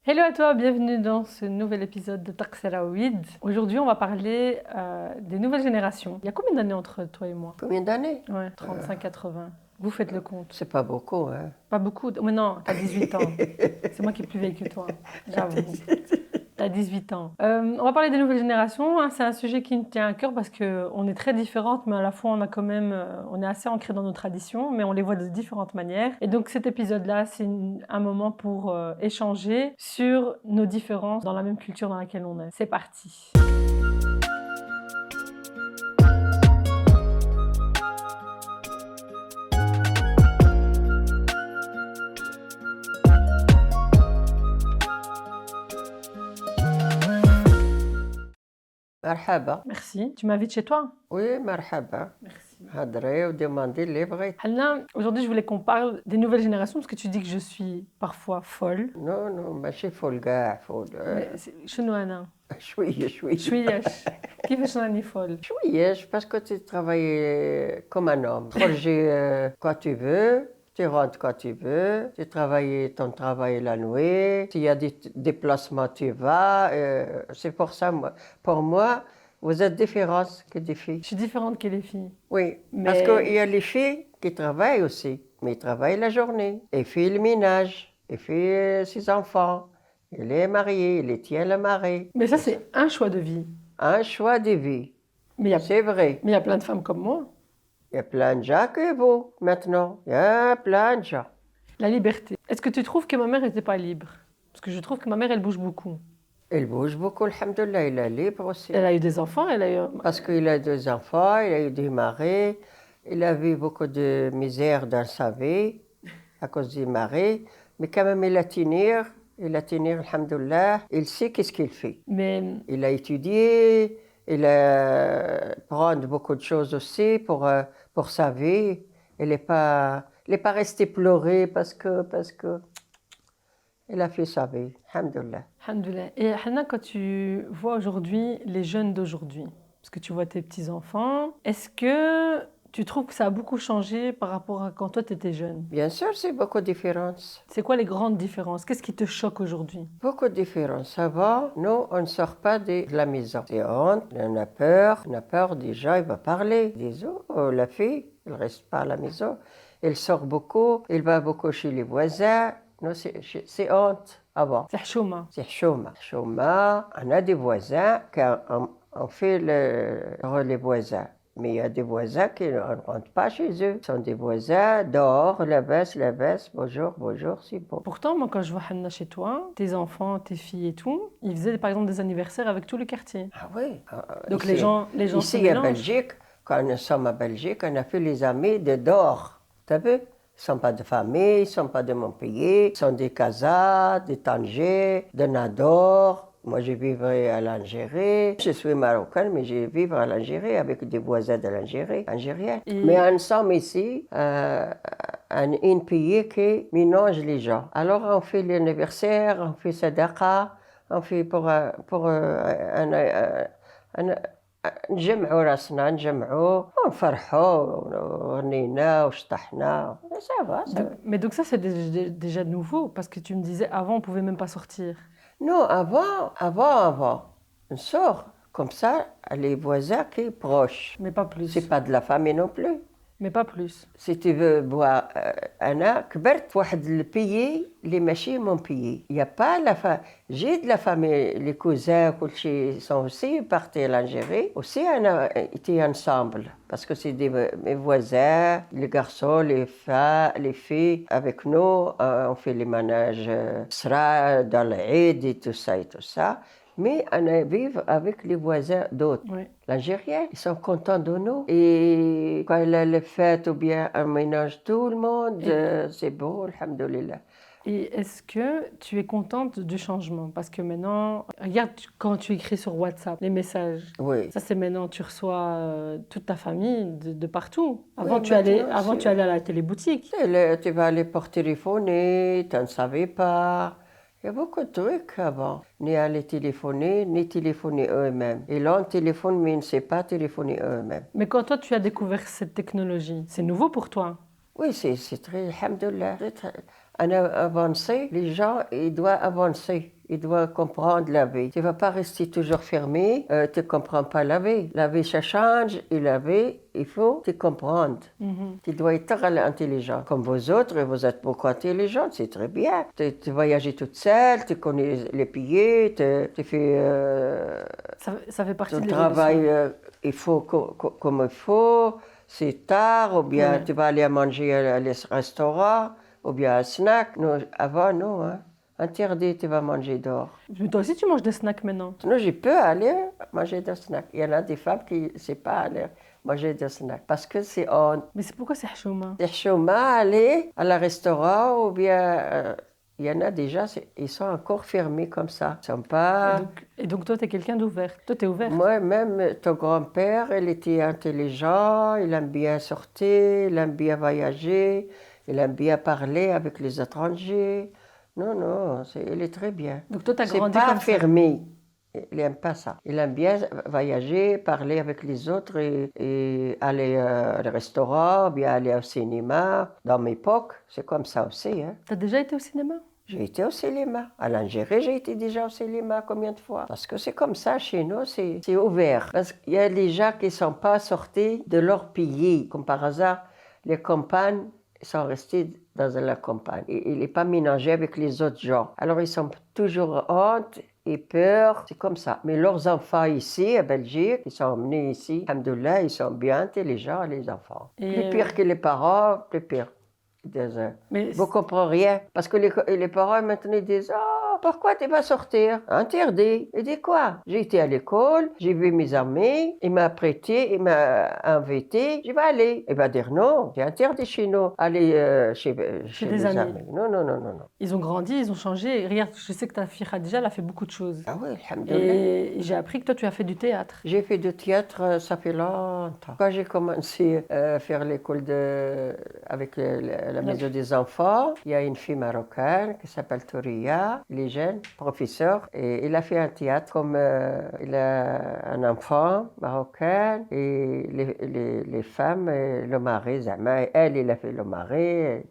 Hello à toi, bienvenue dans ce nouvel épisode de Taksaraouid. Aujourd'hui, on va parler des nouvelles générations. Il y a combien d'années entre toi et moi? Combien d'années? Ouais, 35-80. Vous faites le compte. C'est pas beaucoup, hein. Pas beaucoup. Mais non, t'as 18 ans. C'est moi qui est plus vieille que toi, j'avoue. T'as 18 ans. On va parler des nouvelles générations, hein. C'est un sujet qui me tient à cœur parce qu'on est très différentes, mais à la fois on a quand même, on est assez ancrés dans nos traditions, mais on les voit de différentes manières. Et donc cet épisode-là, c'est un moment pour échanger sur nos différences dans la même culture dans laquelle on est. C'est parti. مرحبا. Merci. Tu m'invites chez toi? Oui, مرحبا. Merci. هضري وديماندي اللي بغيت. Halna, aujourd'hui je voulais qu'on parle des nouvelles générations parce que tu dis que je suis parfois folle. نو ماشي فول كاع فول. شنو أنا؟ شوية شوية. شويش. كيفاش راني فول؟ شوية parce que tu travailles comme un homme. Projet quand tu veux. Tu rentres quand tu veux, tu travailles ton travail la nuit, s'il y a des déplacements, tu vas. C'est pour ça, pour moi, vous êtes différentes que des filles. Je suis différente que les filles. Oui, Mais- parce qu'il y a les filles qui travaillent aussi, mais ils travaillent la journée. Elle fait le ménage, elle fait ses enfants, elle est mariée, elle tient le mari. Mais ça, c'est un choix de vie. Un choix de vie, Mais c'est vrai. il y a plein de femmes comme moi. Il y a plein de gens qui vont maintenant. Il y a plein de gens. La liberté. Est-ce que tu trouves que ma mère n'était pas libre? Parce que je trouve que ma mère, elle bouge beaucoup. Elle bouge beaucoup, alhamdoulilah, il est libre aussi. Elle a eu des enfants, elle a eu... Parce qu'il a deux enfants, il a eu des maris, il a vu beaucoup de misère dans sa vie à cause des maris, mais quand même il a tenu, alhamdoulilah, il sait qu'est-ce qu'il fait. Mais Il a étudié, il a appris beaucoup de choses aussi pour sa vie. Il n'est pas resté pleurer parce que il a fait sa vie, alhamdoulilah. alhamdoulilah. Et Hana, quand tu vois aujourd'hui les jeunes d'aujourd'hui, parce que tu vois tes petits-enfants, est-ce que tu trouves que ça a beaucoup changé par rapport à quand toi tu étais jeune? Bien sûr, c'est beaucoup de différences. C'est quoi les grandes différences? Qu'est-ce qui te choque aujourd'hui? Beaucoup de différences. Avant, nous, on ne sort pas de la maison. C'est honte, on a peur. On a peur déjà, il va parler. Ils disent, oh, la fille, elle ne reste pas à la maison. Elle sort beaucoup, elle va beaucoup chez les voisins. Non, c'est honte avant. C'est حشومة. C'est chouma. Chouma, on a des voisins, on fait les voisins. Mais il y a des voisins qui ne rentrent pas chez eux. Ce sont des voisins dehors, la baisse, bonjour, bonjour, c'est bon. Pourtant, moi, quand je vois Hanna chez toi, tes enfants, tes filles et tout, ils faisaient par exemple des anniversaires avec tout le quartier. Ah oui. Donc Ici, les gens se ici en mélangent. Belgique, quand nous sommes en Belgique, on a fait les amis de dehors. Tu as vu? Ils ne sont pas de famille, ils ne sont pas de mon pays. Ils sont des Kazakh, des Tanger, de Nador. Moi, je vivais à l'Algérie. Je suis marocaine, mais je vis à l'Algérie avec des voisins de l'Algérie, algériens. Et- Mais ensemble ici, un pays qui mélange les gens. Alors, on fait l'anniversaire, on fait sadaqa, on fait pour نجمعوا راسنا نجمعوا ونفرحوا وغنينا وشطحنا صافا. Mais donc ça, c'est déjà nouveau, parce que tu me disais, avant, on pouvait même pas sortir. Non, avant, on sort comme ça, les voisins qui sont proches. Mais pas plus. C'est pas de la famille non plus. Mais pas plus. Si tu veux boire, أنا كبرت في واحد البيي اللي ماشي mon pays. Il y a pas la famille. J'ai de la famille, les cousins, كل شيء sont aussi partis à l'Algérie. Aussi, on a été ensemble parce que c'est mes voisins, les garçons, les filles. Avec nous, on fait les manèges sera dans l'Aïd et tout ça et tout ça. Mais on vit avec les voisins d'autres. Oui. L'Algérien, ils sont contents de nous. Et quand il y a les fêtes ou bien on ménage tout le monde, c'est beau, alhamdoulilah. Et est-ce que tu es contente du changement? Parce que maintenant, regarde quand tu écris sur WhatsApp, les messages. Oui. Ça, c'est maintenant, tu reçois toute ta famille de partout. Oui, Avant, tu allais maintenant, à la téléboutique. Tu vas aller pour téléphoner, tu ne savais pas. Il y a beaucoup de trucs avant. Ni aller téléphoner, ni téléphoner eux-mêmes. Et là, on téléphone, mais ils ne savent pas téléphoner eux-mêmes. Mais quand toi, tu as découvert cette technologie, c'est nouveau pour toi? Oui, c'est très, alhamdoulilah. On a avancé, les gens, ils doivent avancer. Ils doivent comprendre la vie. Tu ne vas pas rester toujours fermé, tu ne comprends pas la vie. La vie, ça change, et la vie, il faut te comprendre. Tu dois être intelligent. Comme vous êtes beaucoup intelligent, c'est très bien. Tu voyages toute seule, tu connais les pays, tu fais Ça fait partie ton de l'évolution. travail, il faut comme il faut. C'est tard, ou bien Ouais. tu vas aller manger à les restaurants, ou bien à snack. Non, avant, non. Hein. Interdit, tu vas manger dehors. Mais toi aussi, tu manges des snacks maintenant. Sinon, je peux aller manger des snacks. Il y en a des femmes qui ne savent pas aller manger des snacks parce que c'est honte. Mais c'est pourquoi c'est hashouma? Des chouma aller à la restaurant ou bien il y en a déjà, ils sont encore fermés comme ça. Ils sont pas. Et donc toi, tu es quelqu'un d'ouvert. Toi, tu es ouvert. Moi, même ton grand-père, il était intelligent, il aime bien sortir, il aime bien voyager, il aime bien parler avec les étrangers. Non, non, il est très bien. Donc toi, tu as C'est grandi pas comme ça. fermé. Il n'aime pas ça. Il aime bien voyager, parler avec les autres et aller au restaurant, bien aller au cinéma. Dans mes époques, c'est comme ça aussi. Hein. Tu as déjà été au cinéma? J'ai été au cinéma. À l'Algérie, j'ai été déjà au cinéma combien de fois? Parce que c'est comme ça chez nous, c'est ouvert. Parce qu'il y a des gens qui ne sont pas sortis de leur pays. Comme par hasard, les campagnes sont restés dans la campagne. Il n'est pas mélangé avec les autres gens. Alors ils sont toujours honte et peur. C'est comme ça. Mais leurs enfants ici, à Belgique, ils sont emmenés ici. Alhamdoulilah, ils sont bien intelligents, les enfants. Plus pire que les parents, plus pire. Mais Vous ne comprenez rien. Parce que les parents maintenant ils disent « pourquoi tu vas sortir? Interdit. » Il dit quoi? J'ai été à l'école, j'ai vu mes amis, il m'a prêté, il m'a invité, je vais aller. Il va dire non, c'est interdit chez nous. Aller chez des les amis. amis. Non, non, non, non, non. ils ont grandi, ils ont changé. Regarde, je sais que ta fille Khadija, elle a fait beaucoup de choses. Ah oui, alhamdoulilah. Et j'ai appris que toi, tu as fait du théâtre. J'ai fait du théâtre, ça fait longtemps. Quand j'ai commencé à faire l'école avec la maison des enfants, il y a une fille marocaine qui s'appelle Touria, elle est jeune, professeure, et il a fait un théâtre comme il a un enfant marocain, et les femmes, le mari, elle, il a fait le mari.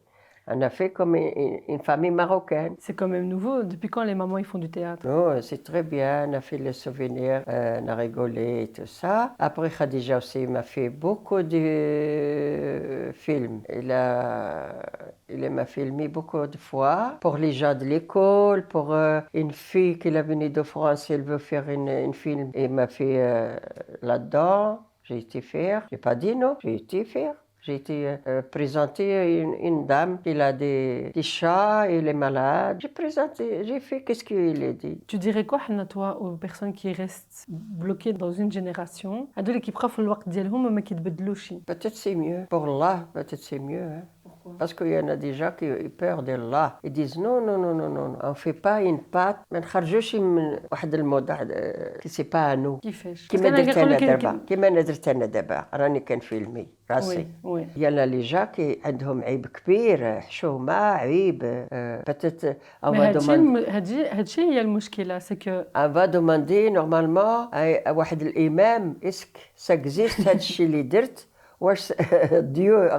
On a fait comme une famille marocaine. C'est quand même nouveau. Depuis quand les mamans ils font du théâtre? Non, c'est très bien. On a fait les souvenirs, on a rigolé et tout ça. Après, Khadija aussi m'a fait beaucoup de films. Il m'a filmé beaucoup de fois pour les gens de l'école, pour une fille qui est venue de France, elle veut faire un film. Il m'a fait là-dedans. J'ai été faire. J'ai pas dit non, j'ai été faire. J'ai été présenter une dame qui a des chats, elle est malade. J'ai présenté, j'ai fait qu'est-ce qu'il a dit. Tu dirais quoi, Hanna, toi, aux personnes qui restent bloquées dans une génération, هذول qui prennent le temps ديالهم وما كيتبدلوش? Peut-être c'est mieux. Pour Allah, peut-être c'est mieux. Hein. Parce qu'il y en a des gens qui ont peur d'Allah. Ils disent non, non, non, non, non. On ne fait pas une pâte. ما نخرجوش من واحد الموضة qui c'est pas à nous. كيفاش؟ كيما درت أنا دابا. كيما أنا درت أنا دابا. راني كنفيلمي راسي. وي. يلا لي جا كي عندهم عيب كبير، حشومة، عيب. peut-être on va demander. هادشي هي المشكلة، c'est que On va demander normalement à واحد الإمام اسك ça existe هادشي اللي درت. واش Dieu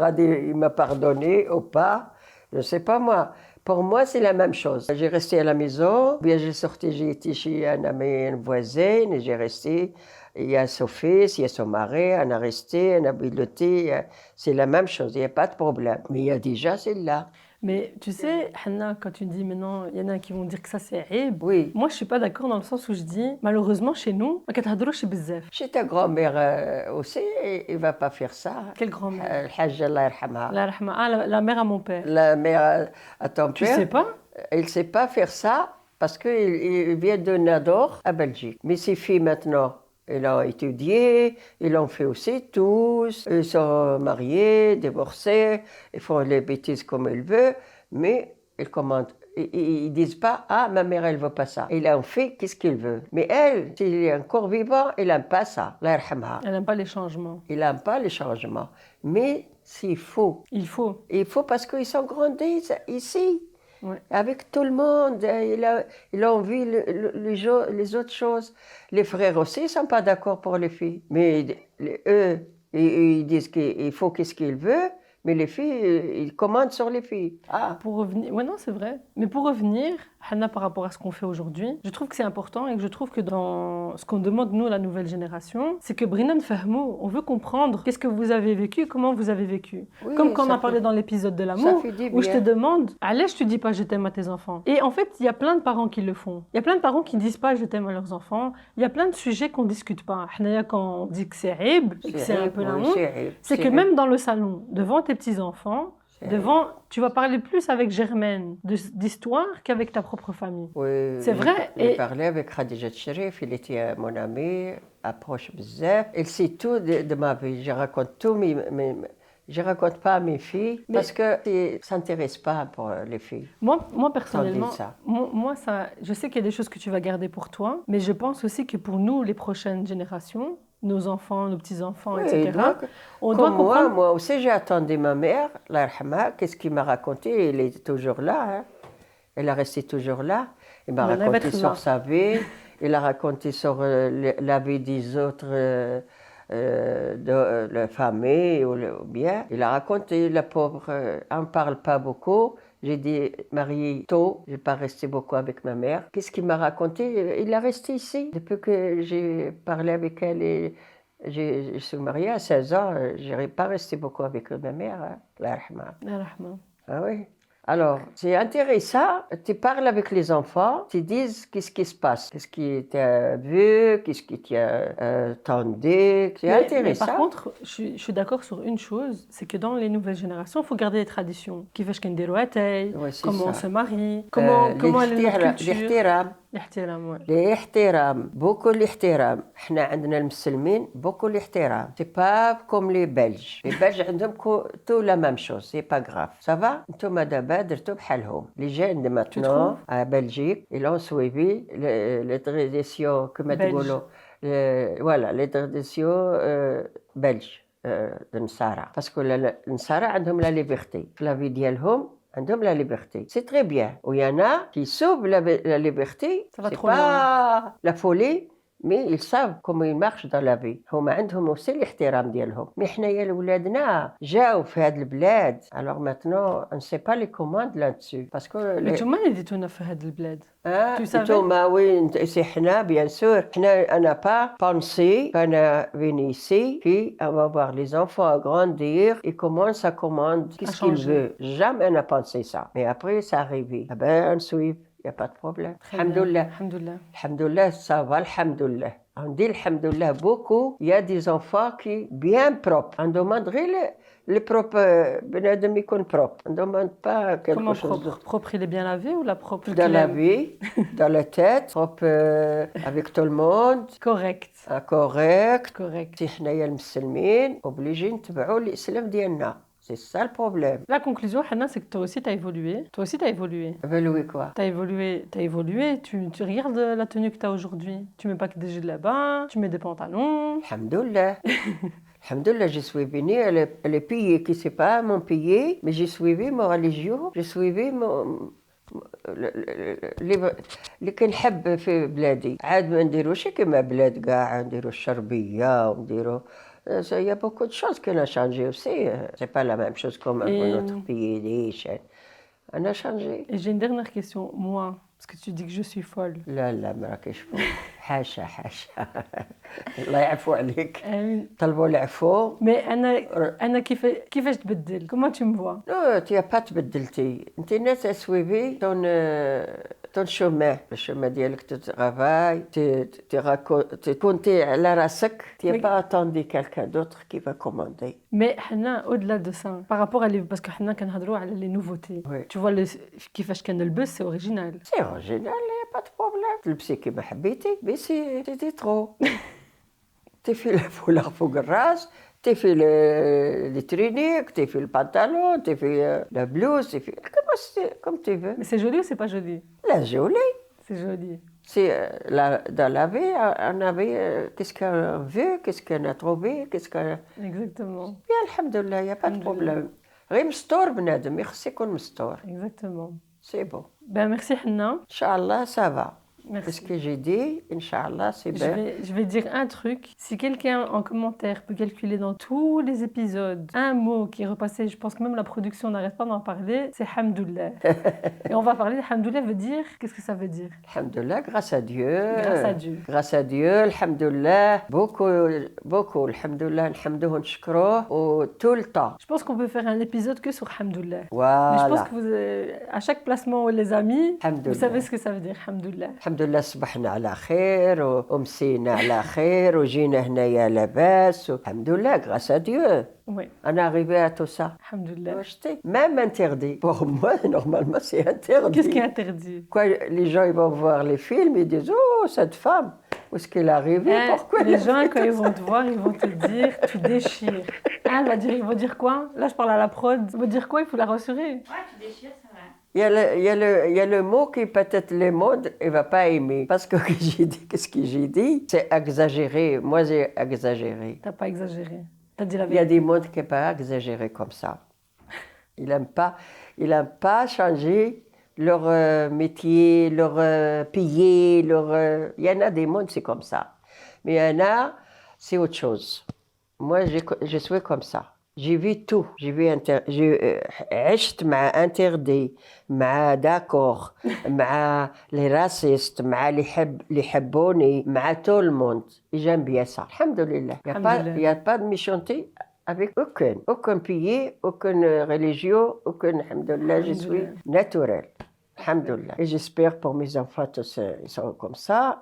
il m'a pardonné ou pas? Je ne sais pas moi. Pour moi, c'est la même chose. J'ai resté à la maison, bien j'ai sorti, j'ai été chez un ami, une voisine, et j'ai resté. Il y a son fils, il y a son mari, on a resté, on a piloté. C'est la même chose, il n'y a pas de problème. Mais il y a déjà celle-là. Mais tu sais, Hanna, quand tu dis maintenant, il y en a qui vont dire que ça c'est عيب. Oui. Moi, je suis pas d'accord dans le sens où je dis, malheureusement, chez nous, ما كتهضروش بزاف. Chez ta grand-mère aussi, il ne va pas faire ça. Quelle grand-mère? الحاجة الله يرحمها. Allah yarhamha. Ah, la mère à mon père. La mère à ton Tu père. sais pas? Il ne sait pas faire ça parce qu'il vient de Nador à Belgique. Mais ses filles maintenant, ils ont étudié, ils l'ont fait aussi tous. Ils sont mariés, divorcés, ils font les bêtises comme ils veulent, mais ils commandent. Ils ne disent pas « Ah, ma mère, elle ne veut pas ça ». Ils ont fait qu'est-ce qu'ils veulent. Mais elle, s'il est encore vivant, elle n'aime pas ça. Allah yarhamha. Elle n'aime pas les changements. Il n'aime pas les changements. Mais s'il faut. Il faut. Il faut parce qu'ils sont grandis ici. Ouais. Avec tout le monde, ils ont vu les autres choses. Les frères aussi ne sont pas d'accord pour les filles. Mais eux, ils disent qu'il faut qu'est-ce qu'ils veulent, Mais les filles, ils commandent sur les filles. Ah, Pour revenir, ouais non c'est vrai. Mais pour revenir, Hannah, par rapport à ce qu'on fait aujourd'hui, je trouve que c'est important et que je trouve que dans ce qu'on demande nous la nouvelle génération, c'est que Brinan Fahmou, on veut comprendre qu'est-ce que vous avez vécu, comment vous avez vécu. Comme oui, quand on a parlé fait, dans l'épisode de ça l'amour, fait du où je te bien. demande, allez, je te dis pas je t'aime à tes enfants. Et en fait, il y a plein de parents qui le font. Il y a plein de parents qui disent pas je t'aime à leurs enfants. Il y a plein de sujets qu'on discute pas. Hannah, quand on dit que c'est aib et que c'est un peu la Oui, honte, c'est عيب, c'est que عيب, même dans le salon, devant tes petits-enfants, c'est عيب. devant, tu vas parler plus avec Germaine d'histoire qu'avec ta propre famille. Oui, C'est vrai. j'ai Et parlé avec Khadija Cherif, il était mon ami, approche bzaf. Il sait tout de ma vie. Je raconte tout, je raconte pas à mes filles Mais- parce que ils s'intéressent pas pour les filles. moi personnellement, ça. moi, ça, je sais qu'il y a des choses que tu vas garder pour toi, mais je pense aussi que pour nous, les prochaines générations, nos enfants, nos petits-enfants, Oui, etc., donc, on doit comme comprendre. moi aussi j'ai attendu ma mère, Allah yarhamha, qu'est-ce qu'il m'a raconté? Il est toujours là, hein. Elle est restée toujours là. Il m'a Allah raconté يبارك sur فيها. sa vie, il a raconté sur la vie des autres, de la famille ou bien. Il a raconté, la pauvre, on ne parle pas beaucoup. J'ai dit, marié tôt, je n'ai pas resté beaucoup avec ma mère. Qu'est-ce qu'il m'a raconté? Il est resté ici. Depuis que j'ai parlé avec elle et je suis mariée à 16 ans, je n'ai pas resté beaucoup avec ma mère. Hein. Allah yarhamha. Allah يرحمها. Ah oui. Alors, c'est intéressant. Tu parles avec les enfants, tu dis qu'est-ce qui se passe, qu'est-ce qui t'a vu, qu'est-ce qui t'a entendu. C'est Mais intéressant. par contre, je suis d'accord sur une chose, c'est que dans les nouvelles générations, il faut garder les traditions. كيفاش كنديروا اتاي, Ouais, c'est comment on ça. se marie, comment elle est notre culture. الاحترام الاحترام, ouais. الاحترام بوكو الاحترام احنا عندنا المسلمين بوكو الاحترام سي با كوم لي بلج عندهم تو لا ميم شوز سي با غراف سافا نتوما دابا درتو بحالهم لي جين دو ماتنون ا بلجيك ils ont suivi les traditions كما Belge. تقولوا فوالا لي traditions بلج النصارى باسكو النصارى عندهم لا ليبرتي في لا في ديالهم عندهم la liberté. C'est très bien. Ou il y en a qui sauvent la liberté. Ça va C'est trop pas la folie, mais ils savent comment ils marchent dans la vie. هما عندهم aussi الاحترام ديالهم. Mais حنايا لولادنا جاوا في هاد البلاد. Alors maintenant, on ne sait pas les commandes là-dessus. Parce que Mais نتوما اللي ديتونا في هاد البلاد. Tu savais? نتوما وين سي حنا bien sûr. حنا أنا pas pensé qu'un venu ici, puis on va voir les enfants grandir et comment ça commande, qu'est-ce qu'il changer. veut. Jamais on n'a pensé ça. Mais après, ça arrive. Ah ben, on suit. Il n'y a pas de problème. Alhamdoulilah. Alhamdoulilah. Alhamdoulilah, ça va, alhamdoulilah. On dit alhamdoulilah beaucoup. Il y a des enfants qui bien propres. On demanderait le propre, ben يكون propre. On ne demande pas quelque Comment chose propre? d'autre. Propre, il est bien lavé ou la propre Dans qu'il la aime? vie, dans la tête, propre avec tout le monde, Correct. correct. Correct. Si حنايا المسلمين obligés نتبعوا الإسلام ديالنا. C'est ça le problème. La conclusion, Hannah, c'est que toi aussi, tu as évolué. Toi aussi, tu as évolué. Évaluer quoi? Tu as évolué. Tu regardes la tenue que tu as aujourd'hui. Tu mets pas que des jeux de là-bas, tu mets des pantalons. Alhamdoulilah. Alhamdoulilah, je suis venue, elle est payée, qui c'est pas mon payé, mais j'ai suivi ma religion, j'ai suivi اللي كنحب في بلادي عاد ما نديروش كما بلاد كاع نديرو الشربيه ونديرو il y a beaucoup de choses qu'on a changé aussi. C'est pas la même chose comme notre pays. On a changé. Et j'ai une dernière question. Moi, parce que tu dis que je suis folle. لا لا ما راكيش فوق حاشا حاشا الله يعفو عليك طلبوا العفو Mais أنا كيفاش تبدل؟ Comment tu me vois? Non, tu n'as pas تبدلتي. انت الناس سويفي ton chemin, le chemin ديالك tu travailles, tu comptes على راسك, tu n'as pas attendu quelqu'un d'autre qui va commander. Mais Hannah, au-delà de ça, par rapport à les, parce que Hannah كنهضروا على les nouveautés. Oui. Tu vois كيفاش كنلبس, c'est original. C'est original, il n'y a pas de problème. تلبسي كيما حبيتي, mais c'est trop. تفي الفولاغ فوق الراس, تفي les tuniques, تفي le pantalon, تفي la blouse, تفي comme tu veux. Mais c'est joli ou c'est pas joli? La jolie. C'est joli. C'est dans la vie, on avait qu'est-ce qu'on veut, qu'est-ce qu'on a trouvé, qu'est-ce qu'on... Exactement. Bien, alhamdoulilah, il n'y a pas de problème. غير مستور بنادم, يخص يكون مستور. Exactement. C'est bon. Ben merci Hannah. Inch'Allah, ça va. Merci. Ce que j'ai dit, Inch'Allah, c'est bien. Je vais dire un truc. Si quelqu'un en commentaire peut calculer dans tous les épisodes un mot qui est repassé, je pense que même la production n'arrête pas d'en parler, c'est Hamdoullah. Et on va parler de Hamdoullah veut dire, qu'est-ce que ça veut dire? Alhamdulillah, grâce à Dieu. Grâce à Dieu. Grâce à Dieu, Alhamdulillah. Beaucoup, Alhamdulillah, Alhamdouh, Nshkrouh, tout le temps. Je pense qu'on peut faire un épisode que sur Hamdoullah. Voilà. Mais je pense que à chaque placement, les amis, vous Alhamdulillah. savez ce que ça veut dire, Hamdoullah. Alhamdulillah, صبحنا على خير ومسينا على خير وجينا هنايا لاباس. Alhamdulillah, grâce à Dieu. Oui, On est arrivé à tout ça. Hamdoullah. Même interdit. Pour moi, normalement, c'est interdit. Qu'est-ce qui est interdit? Quoi, les gens ils vont voir les films, ils disent oh, cette femme, où est-ce qu'elle est arrivée? Pourquoi Les elle a gens, fait quand ils vont te voir, ils vont te dire, tu déchires. Ah, ils vont dire quoi? Là, je parle à la prod. Ils vont dire quoi? Il faut la rassurer. Ouais, tu déchires, c'est vrai. Il y a le mot qui peut-être les modes, il ne va pas aimer. Parce que qu'est-ce que j'ai dit? C'est exagéré. Moi, j'ai exagéré. T'as pas exagéré. T'as dit la Il y a vérité. des modes qui ne peuvent pas exagérer comme ça. Ils n'aiment pas changer leur métier, leur pays, il y en a des modes, c'est comme ça. Mais il y en a, c'est autre chose. Moi, je suis comme ça. J'ai vu tout. J'ai عشت مع interdit, مع d'accord, مع les racistes, مع اللي يحبوني, مع tout le monde. Et j'aime bien ça. Alhamdulillah. Il n'y a pas de méchanceté avec aucun pays, aucune religion, aucun, alhamdulillah, je suis naturel. Alhamdulillah. Et j'espère pour mes enfants, tous ils sont comme ça.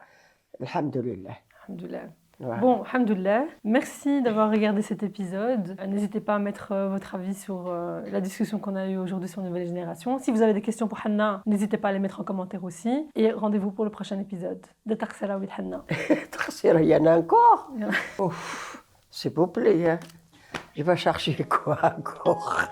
Alhamdulillah. Alhamdoulilah. Voilà. Bon, alhamdoulilah. Merci d'avoir regardé cet épisode. N'hésitez pas à mettre votre avis sur la discussion qu'on a eue aujourd'hui sur Nouvelle Génération. Si vous avez des questions pour Hanna, n'hésitez pas à les mettre en commentaire aussi. Et rendez-vous pour le prochain épisode de Taksala with Hanna. Il y en a encore? Ouf, s'il vous plaît, hein. Je vais chercher quoi encore?